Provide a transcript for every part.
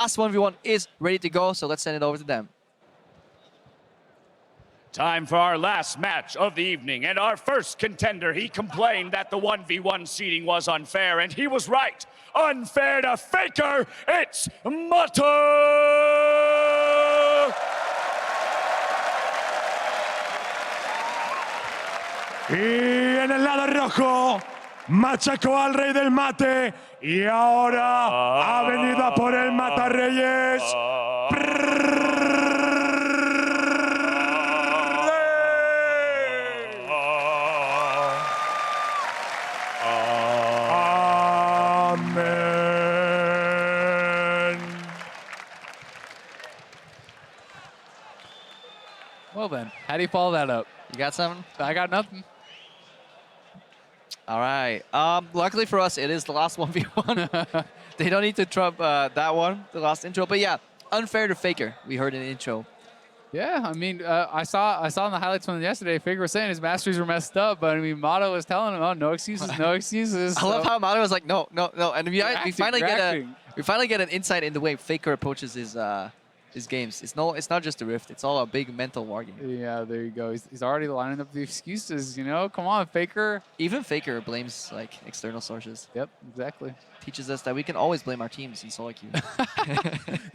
last 1v1 is ready to go, so let's send it over to them. Time for our last match of the evening, and our first contender, he complained that the 1v1 seeding was unfair, and he was right. Unfair to Faker, it's Mata! Y en el lado rojo, machacó al rey del mate y ahora ha venido a por el Mata Reyes. Well then, how do you follow that up? You got something? I got nothing. All right. Luckily for us, it is the last 1v1. They don't need to trump that one, the last intro. But yeah, unfair to Faker. We heard in the intro. Yeah, I mean, I saw in the highlights from yesterday, Faker was saying his masteries were messed up, but I mean, Mata was telling him, oh, no excuses, no excuses. I love how Mata was like, no, no, no. And we finally reacting. get an insight in the way Faker approaches his games. It's not just the Rift. It's all a big mental war game. Yeah, there you go. He's already lining up the excuses, you know? Come on, Faker. Even Faker blames like external sources. Yep, exactly. Teaches us that we can always blame our teams in solo queue.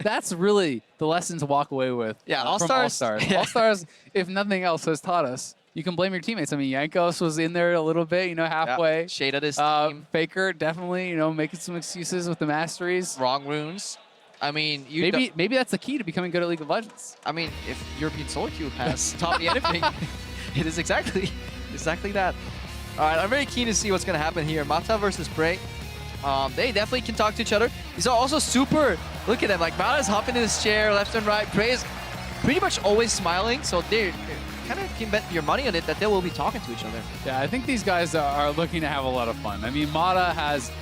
That's really the lesson to walk away with. Yeah, from All-Stars. All-Stars. Yeah. All-Stars, if nothing else, has taught us. You can blame your teammates. I mean, Yankos was in there a little bit, you know, halfway. Yeah. Shade at his team. Faker definitely, you know, making some excuses with the masteries. Wrong runes. I mean, maybe that's the key to becoming good at League of Legends. I mean, if European solo queue has taught me anything, it is exactly that. All right, I'm very keen to see what's gonna happen here. Mata versus PraY. They definitely can talk to each other. These are also super. Look at them, like Mata's hopping in his chair left and right. PraY is pretty much always smiling, so they kind of can bet your money on it that they will be talking to each other. Yeah, I think these guys are looking to have a lot of fun. I mean, Mata has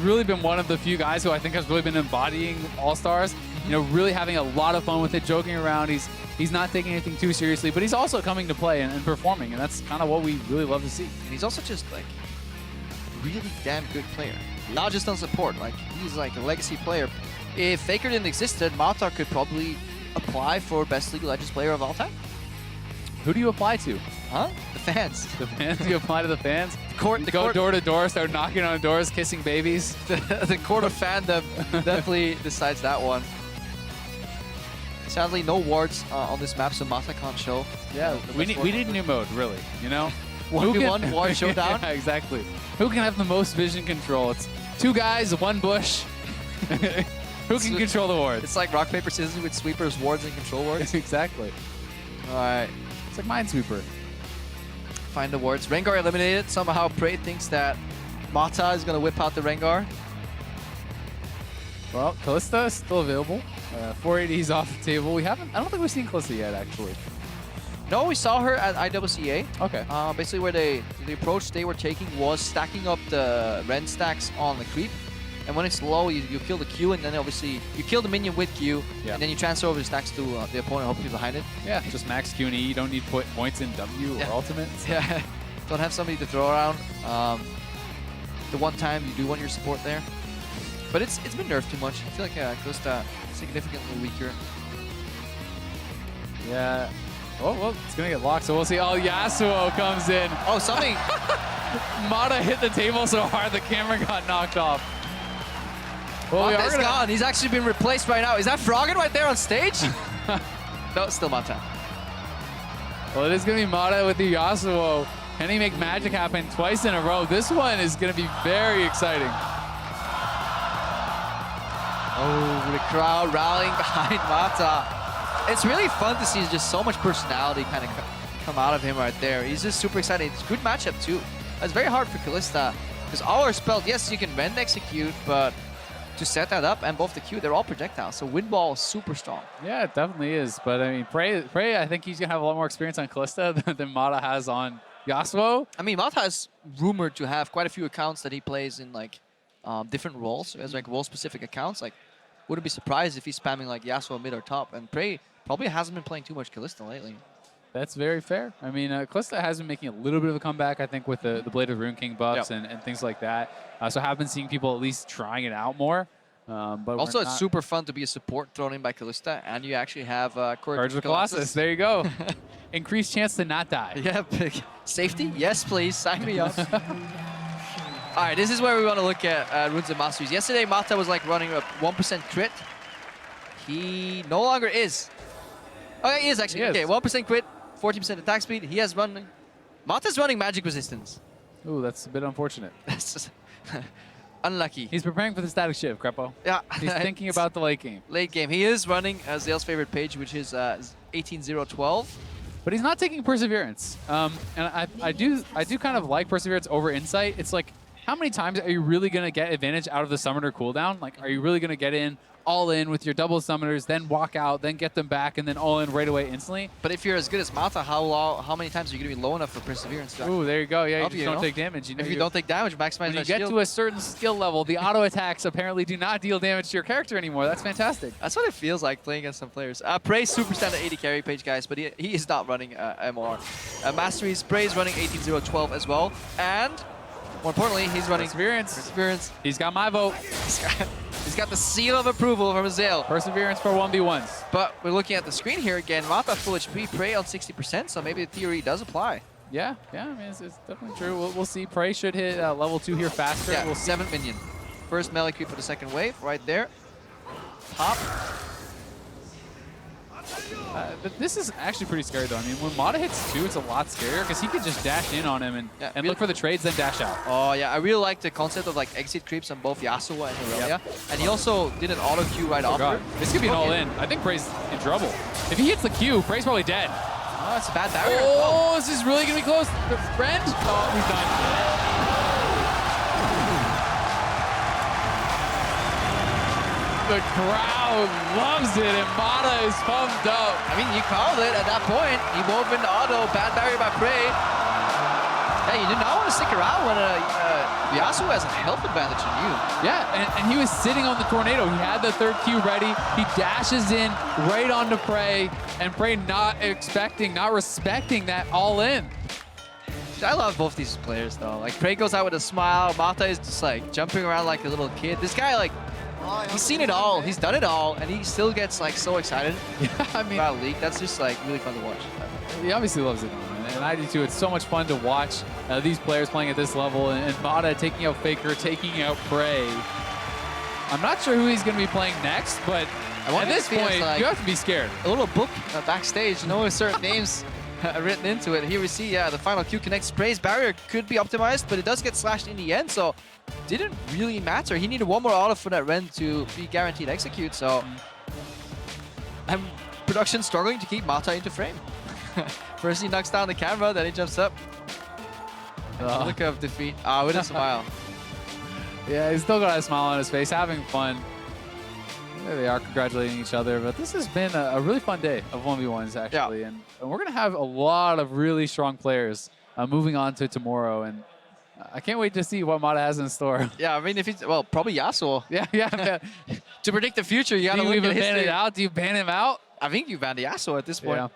really been one of the few guys who I think has really been embodying All-Stars. You know, really having a lot of fun with it, joking around. He's not taking anything too seriously, but he's also coming to play and performing, and that's kind of what we really love to see. And he's also just like really damn good player. Not just on support, like he's like a legacy player. If Faker didn't exist, then Mata could probably apply for best League of Legends player of all time. Who do you apply to? Huh? The fans. The fans? You apply to the fans? Go door to door, start knocking on doors, kissing babies. The court of fandom definitely decides that one. Sadly, no wards on this map, so Mata can't show. Yeah, we need a new mode, really. You know, 1v1 ward showdown. Yeah, exactly. Who can have the most vision control? It's two guys, one bush. Who can control the wards? It's like rock paper scissors with sweepers, wards, and control wards. Exactly. All right. It's like Minesweeper. Find the wards. Rengar eliminated. Somehow PraY thinks that Mata is going to whip out the Rengar. Well, Kalista is still available. 480 is off the table. I don't think we've seen Kalista yet, actually. No, we saw her at IWCA. Okay. Basically, where the approach they were taking was stacking up the Ren stacks on the creep. And when it's low, you kill the Q, and then obviously you kill the minion with Q, and then you transfer over the stacks to the opponent, hopefully behind it. Yeah, just max Q and E. You don't need points in W or ultimate. Yeah, don't have somebody to throw around. The one time you do want your support there. But it's been nerfed too much. I feel like Kalista significantly weaker. Yeah. Oh, well, it's going to get locked, so we'll see. Oh, Yasuo comes in. Oh, something. Mata hit the table so hard the camera got knocked off. Well, Mata's gone. He's actually been replaced right now. Is that Froggen right there on stage? No, it's still Mata. Well, it is going to be Mata with the Yasuo. Can he make magic happen twice in a row? This one is going to be very exciting. Oh, the crowd rallying behind Mata. It's really fun to see just so much personality kind of come out of him right there. He's just super excited. It's a good matchup too. It's very hard for Kalista because all our spells, yes, you can rend execute, but to set that up and both the Q, they're all projectiles. So wind ball is super strong. Yeah, it definitely is. But I mean, PraY, I think he's gonna have a lot more experience on Kalista than Mata has on Yasuo. I mean, Mata is rumored to have quite a few accounts that he plays in like different roles, as like role-specific accounts. Like, wouldn't be surprised if he's spamming like Yasuo mid or top. And PraY probably hasn't been playing too much Kalista lately. That's very fair. I mean, Kalista has been making a little bit of a comeback, I think, with the Blade of Rune King buffs and things like that. So I have been seeing people at least trying it out more. But Also, we're it's not- super fun to be a support thrown in by Kalista, and you actually have Courage of the Colossus. There you go. Increased chance to not die. Yeah, safety? Yes, please. Sign me up. All right, this is where we want to look at Runes and Masteries. Yesterday, Mata was like running a 1% crit. He no longer is. Oh, he is actually. He is. Okay, 1% crit, 14% attack speed. He has run. Mata's running magic resistance. Ooh, that's a bit unfortunate. That's just unlucky. He's preparing for the static shift, Krepo. Yeah. He's thinking about the late game. Late game. He is running Azael's favorite page, which is 18-0-12. But he's not taking Perseverance. And I do kind of like Perseverance over Insight. It's like, how many times are you really going to get advantage out of the summoner cooldown? Like, are you really going to get in all in with your double summoners, then walk out, then get them back, and then all in right away instantly? But if you're as good as Mata, how many times are you going to be low enough for Perseverance? Ooh, there you go. Yeah, you Help just you, don't know? take damage. You know, If you don't take damage, maximize when you that get shield. to a certain skill level, the auto attacks apparently do not deal damage to your character anymore. That's fantastic. That's what it feels like playing against some players. PraY super standard 80 carry page, guys, but he is not running MR. Masteries, PraY is running 18-0-12 as well. And more importantly, he's running Perseverance. He's got my vote. He's got the seal of approval from Azael. Perseverance for 1v1s. But we're looking at the screen here again. Mata full HP, PraY on 60%, so maybe the theory does apply. Yeah, I mean, it's definitely true. We'll see. PraY should hit level 2 here faster. Yeah, We'll see. 7 minion. First melee creep for the second wave, right there. Pop. But this is actually pretty scary, though. I mean, when Mata hits 2, it's a lot scarier because he could just dash in on him and look for the trades, then dash out. Oh, yeah, I really like the concept of like exit creeps on both Yasuo and Aurelia. And he also did an auto Q right after. God. This could be an all-in. I think PraY's in trouble. If he hits the Q, PraY's probably dead. Oh, it's a bad barrier. Oh, this is really going to be close. Friend? Oh, he's done. The crowd loves it, and Mata is pumped up. I mean, you called it at that point. He wove into auto, bad barrier by PraY. Yeah, you did not want to stick around when Yasuo has a health advantage on you. Yeah, and he was sitting on the tornado. He had the third Q ready. He dashes in right onto PraY, and PraY not respecting that all in. I love both these players though. Like PraY goes out with a smile. Mata is just like jumping around like a little kid. This guy like, he's seen it all. He's done it all, and he still gets like so excited I mean, about League. That's just like really fun to watch. he obviously loves it, and I do too. It's so much fun to watch these players playing at this level, and Mata taking out Faker, taking out PraY. I'm not sure who he's going to be playing next, but at this point, like you have to be scared. a little book backstage, no certain names written into it. Here we see, the final Q connects. PraY's barrier could be optimized, but it does get slashed in the end, so didn't really matter. He needed one more auto for that Ren to be guaranteed execute, so and production struggling to keep Mata into frame. First he knocks down the camera, then he jumps up. Look of defeat. With a smile. Yeah, he's still got a smile on his face, having fun. There they are congratulating each other, but this has been a really fun day of 1v1s, actually. Yeah. And we're going to have a lot of really strong players moving on to tomorrow, and I can't wait to see what Mata has in store. Yeah, I mean, if he's, well, probably Yasuo. Yeah. To predict the future, you gotta Do you look even at ban it history. out? Do you ban him out? I think you ban the Yasuo at this point. Yeah.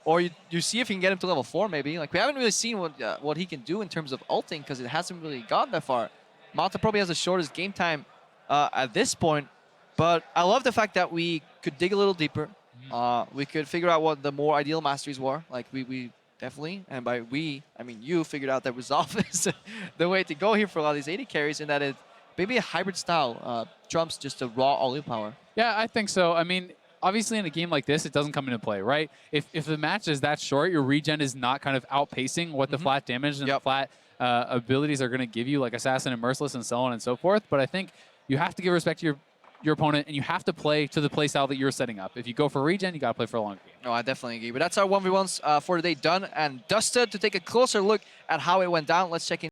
Or you see if you can get him to level 4 maybe. Like, we haven't really seen what he can do in terms of ulting because it hasn't really gone that far. Mata probably has the shortest game time at this point. But I love the fact that we could dig a little deeper. We could figure out what the more ideal masteries were. Like, we definitely, and by we, I mean you, figured out that Resolve is the way to go here for a lot of these 80 carries, and that it maybe a hybrid style trumps just a raw all-in power. Yeah, I think so. I mean, obviously in a game like this, it doesn't come into play, right? If the match is that short, your regen is not kind of outpacing what the flat damage and the flat abilities are going to give you, like Assassin and Merciless and so on and so forth. But I think you have to give respect to your opponent, and you have to play to the play style that you're setting up. If you go for regen, you got to play for a long game. No, I definitely agree. But that's our 1v1s for today done and dusted. To take a closer look at how it went down, let's check in.